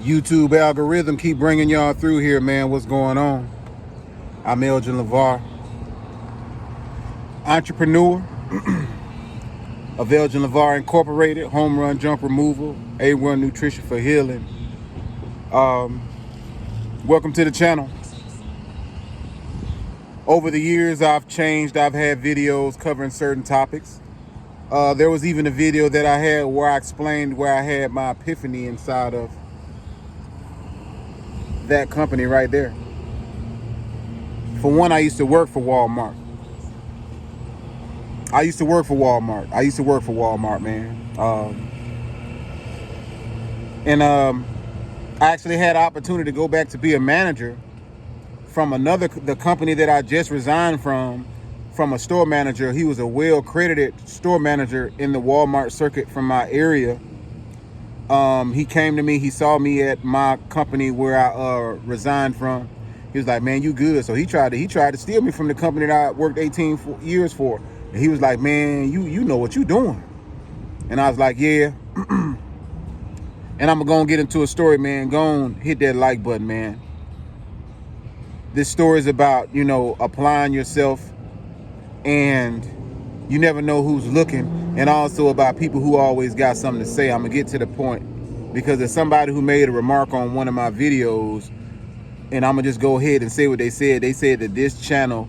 YouTube algorithm keep bringing y'all through here, man. What's going on? I'm Elgin LeVar, entrepreneur of Elgin LeVar Incorporated, home run junk removal, A1 nutrition for healing. Welcome to the channel. Over the years, I've changed. I've had videos covering certain topics. There was even a video that I had where I explained where I had my epiphany inside of that company right there. For one, I used to work for Wal-mart. I used to work for Wal-mart, man. I actually had an opportunity to go back to be a manager from the company that I just resigned from a store manager. He was a well-credited store manager in the Walmart circuit from my area. He came to me, he saw me at my company where I resigned from. He was like, man, you good. So he tried to steal me from the company that I worked 18 years for. And he was like, man, you know what you doing. And I was like, yeah. And I'm going to get into a story, man. Go on, hit that like button, man. This story is about, applying yourself, and you never know who's looking, and also about people who always got something to say. I'm going to get to the point because there's somebody who made a remark on one of my videos, and I'm going to just go ahead and say what they said. They said that this channel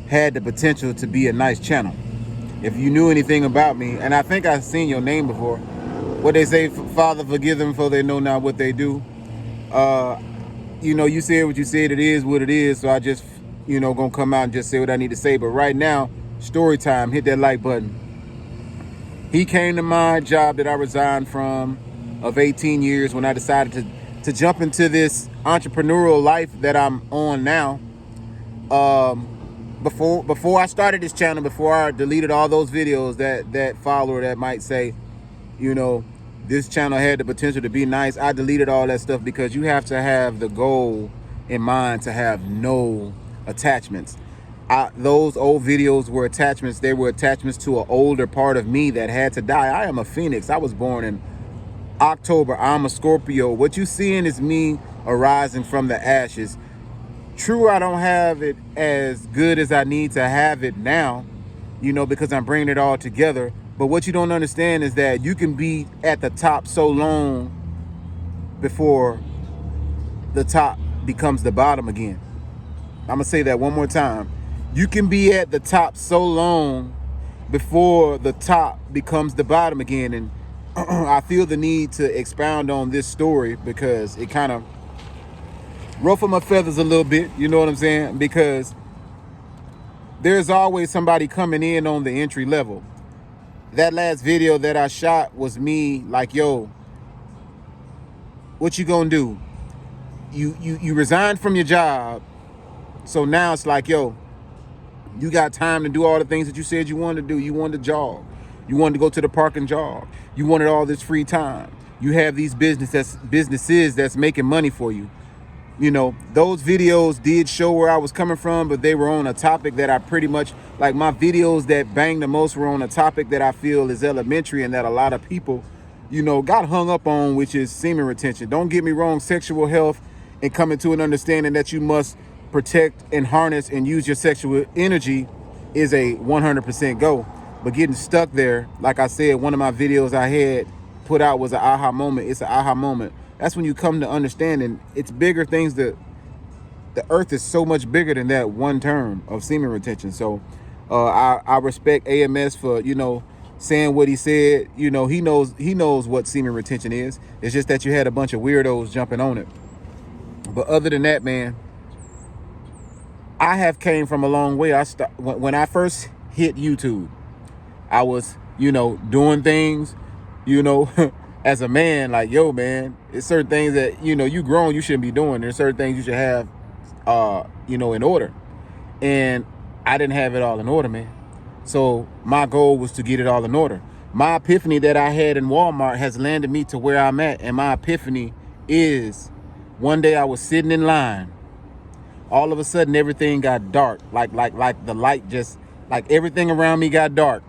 had the potential to be a nice channel. If you knew anything about me, and I think I've seen your name before, what they say, Father, forgive them for they know not what they do. You said what you said, it is what it is, so I just, gonna come out and just say what I need to say. But right now, story time, hit that like button. He came to my job that I resigned from of 18 years when I decided to jump into this entrepreneurial life that I'm on now. Before I started this channel, before I deleted all those videos, that follower that might say, this channel had the potential to be nice, I deleted all that stuff because you have to have the goal in mind to have no attachments. Those old videos were attachments. They were attachments to an older part of me that had to die. I am a Phoenix. I was born in October. I'm a Scorpio. What you seeing is me arising from the ashes. True, I don't have it as good as I need to have it now, because I'm bringing it all together. But what you don't understand is that you can be at the top so long before the top becomes the bottom again. I'm going to say that one more time. You can be at the top so long before the top becomes the bottom again. And I feel the need to expound on this story because it kind of ruffled my feathers a little bit. You know what I'm saying? Because there's always somebody coming in on the entry level. That last video that I shot was me like, yo, what you gonna do? You resigned from your job. So now it's like, yo, you got time to do all the things that you said you wanted to do. You wanted to jog. You wanted to go to the park and jog. You wanted all this free time. You have these businesses that's making money for you. Those videos did show where I was coming from, but they were on a topic that I pretty much, like my videos that bang the most were on a topic that I feel is elementary and that a lot of people, got hung up on, which is semen retention. Don't get me wrong, sexual health and coming to an understanding that you must protect and harness and use your sexual energy is a 100% go. But getting stuck there, like I said, one of my videos I had put out was an aha moment. It's an aha moment. That's when you come to understanding it's bigger things. The earth is so much bigger than that one term of semen retention. So I respect AMS for, saying what he said. He knows what semen retention is. It's just that you had a bunch of weirdos jumping on it. But other than that, man, I have came from a long way. When I first hit YouTube, I was, doing things, as a man, like, yo, man, it's certain things that, you grown, you shouldn't be doing. There's certain things you should have, in order. And I didn't have it all in order, man. So my goal was to get it all in order. My epiphany that I had in Walmart has landed me to where I'm at. And my epiphany is one day I was sitting in line. All of a sudden, everything got dark. Like the light just, like everything around me got dark.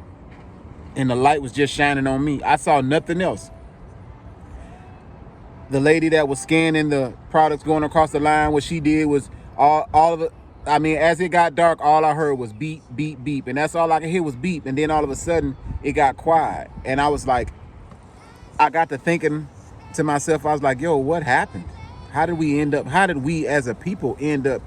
And the light was just shining on me. I saw nothing else. The lady that was scanning the products going across the line, what she did was all of it. I mean, as it got dark, all I heard was beep, beep, beep. And that's all I could hear was beep. And then all of a sudden, it got quiet. And I was like, I got to thinking to myself, I was like, yo, what happened? How did we as a people end up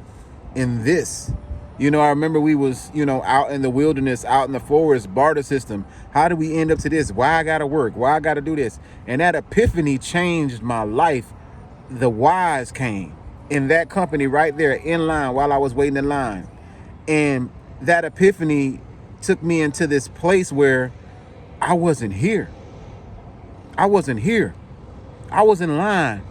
in this? You know, I remember we was, out in the wilderness, out in the forest, barter system. How did we end up to this? Why I gotta work? Why I gotta do this? And that epiphany changed my life. The whys came in that company right there in line while I was waiting in line. And that epiphany took me into this place where I wasn't here. I wasn't here. I was in line.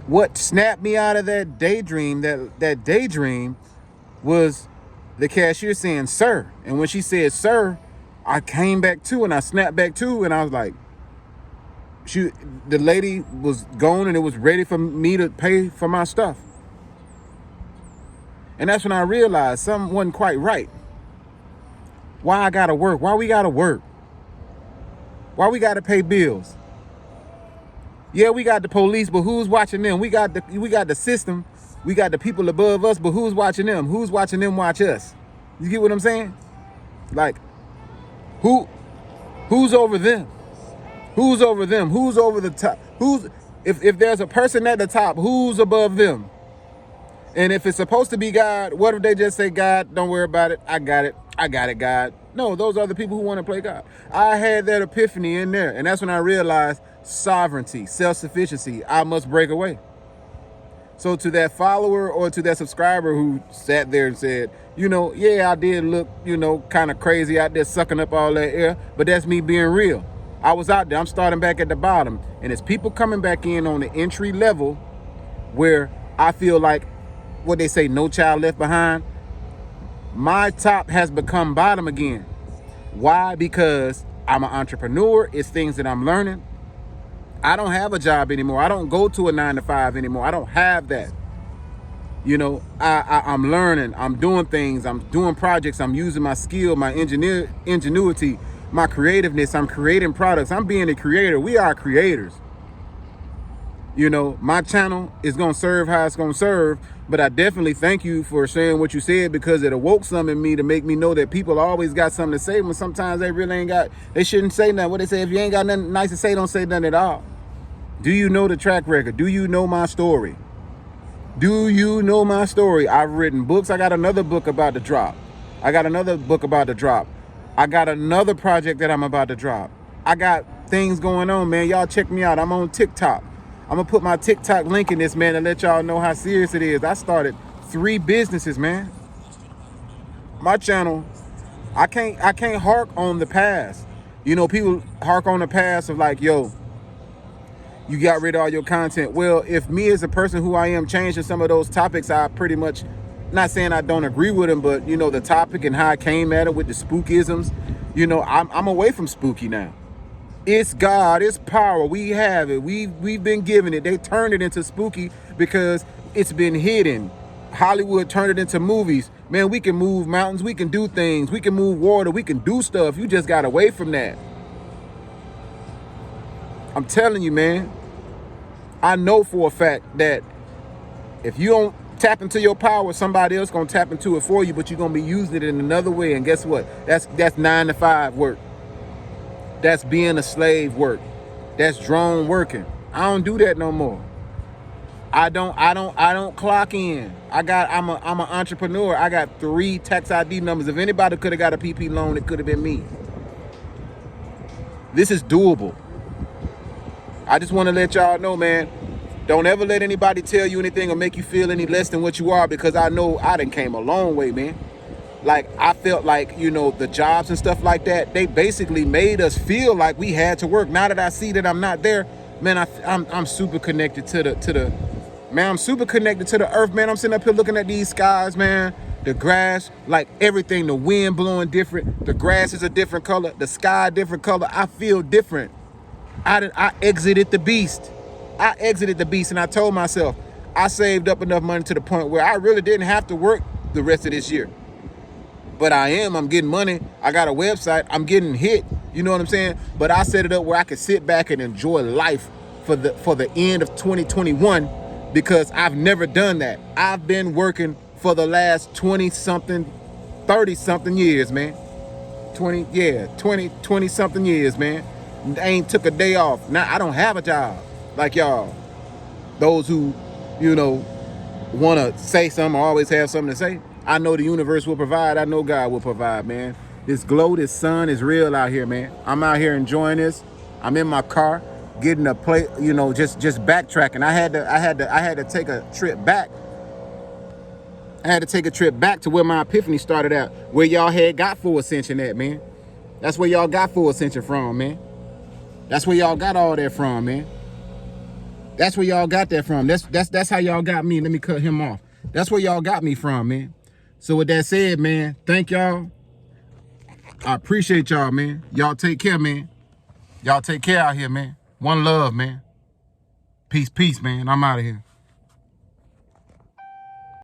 What snapped me out of that daydream was the cashier saying, sir. And when she said, sir, I came back to and I snapped back to, and I was like, the lady was gone and it was ready for me to pay for my stuff. And that's when I realized something wasn't quite right. Why I gotta work? Why we gotta work? Why we gotta pay bills? Yeah, we got the police, but who's watching them? We got the system. We got the people above us, but who's watching them? Who's watching them watch us? You get what I'm saying? Like, who's over them? Who's over them? Who's over the top? If there's a person at the top, who's above them? And if it's supposed to be God, what if they just say, God, don't worry about it. I got it, God. No, those are the people who want to play God. I had that epiphany in there. And that's when I realized sovereignty, self-sufficiency, I must break away. So to that follower or to that subscriber who sat there and said, yeah, I did look, kind of crazy out there sucking up all that air, but that's me being real. I was out there. I'm starting back at the bottom. And it's people coming back in on the entry level where I feel like what they say, no child left behind. My top has become bottom again. Why? Because I'm an entrepreneur. It's things that I'm learning. I don't have a job anymore. I don't go to a 9-to-5 anymore. I don't have that. I'm learning. I'm doing things. I'm doing projects. I'm using my skill, my ingenuity, my creativeness. I'm creating products. I'm being a creator. We are creators. My channel is going to serve how it's going to serve, but I definitely thank you for saying what you said, because it awoke something in me to make me know that people always got something to say when sometimes they really ain't got, they shouldn't say nothing. What they say, if you ain't got nothing nice to say, don't say nothing at all. Do you know the track record? Do you know my story? Do you know my story? I've written books. I got another book about to drop. I got another project that I'm about to drop. I got things going on, man. Y'all check me out. I'm on TikTok. I'm going to put my TikTok link in this, man, and let y'all know how serious it is. I started 3 businesses, man. My channel, I can't hark on the past. People hark on the past of like, yo, you got rid of all your content. Well, if me as a person who I am changing some of those topics, I pretty much, not saying I don't agree with them, but the topic and how I came at it with the spookisms, I'm away from spooky now. It's God, it's power. We have it. We've been given it. They turned it into spooky because it's been hidden. Hollywood turned it into movies. Man, we can move mountains. We can do things. We can move water. We can do stuff. You just got away from that. I'm telling you, man. I know for a fact that if you don't tap into your power, somebody else gonna tap into it for you, but you're gonna be using it in another way. And guess what? That's 9-to-5 work. That's being a slave work. That's drone working. I don't do that no more. I don't clock in. I'm an entrepreneur. I got 3 tax ID numbers. If anybody could have got a PP loan, it could have been me. This is doable. I just want to let y'all know, man, don't ever let anybody tell you anything or make you feel any less than what you are, because I know I done came a long way, man. Like, I felt like, the jobs and stuff like that, they basically made us feel like we had to work. Now that I see that I'm not there, man, I'm super connected to the man, I'm super connected to the earth, man. I'm sitting up here looking at these skies, man. The grass, like everything, the wind blowing different. The grass is a different color. The sky, different color. I feel different. I exited the beast. And I told myself, I saved up enough money to the point where I really didn't have to work the rest of this year. But I'm getting money. I got a website. I'm getting hit. You know what I'm saying? But I set it up where I could sit back and enjoy life for the end of 2021, because I've never done that. I've been working for the last 20 something, 30 something years, man. 20 something years, man. I ain't took a day off. Now I don't have a job like y'all. Those who, you know, want to say something or always have something to say. I know the universe will provide. I know God will provide, man. This glow, this sun is real out here, man. I'm out here enjoying this. I'm in my car, getting a plate, you know, just backtracking. I had to take a trip back. I had to take a trip back to where my epiphany started out, where y'all had got full ascension at, man. That's where y'all got full ascension from, man. That's where y'all got all that from, man. That's where y'all got that from. That's how y'all got me. Let me cut him off. That's where y'all got me from, man. So with that said, man, thank y'all. I appreciate y'all, man. Y'all take care, man. Y'all take care out here, man. One love, man. Peace, man. I'm out of here.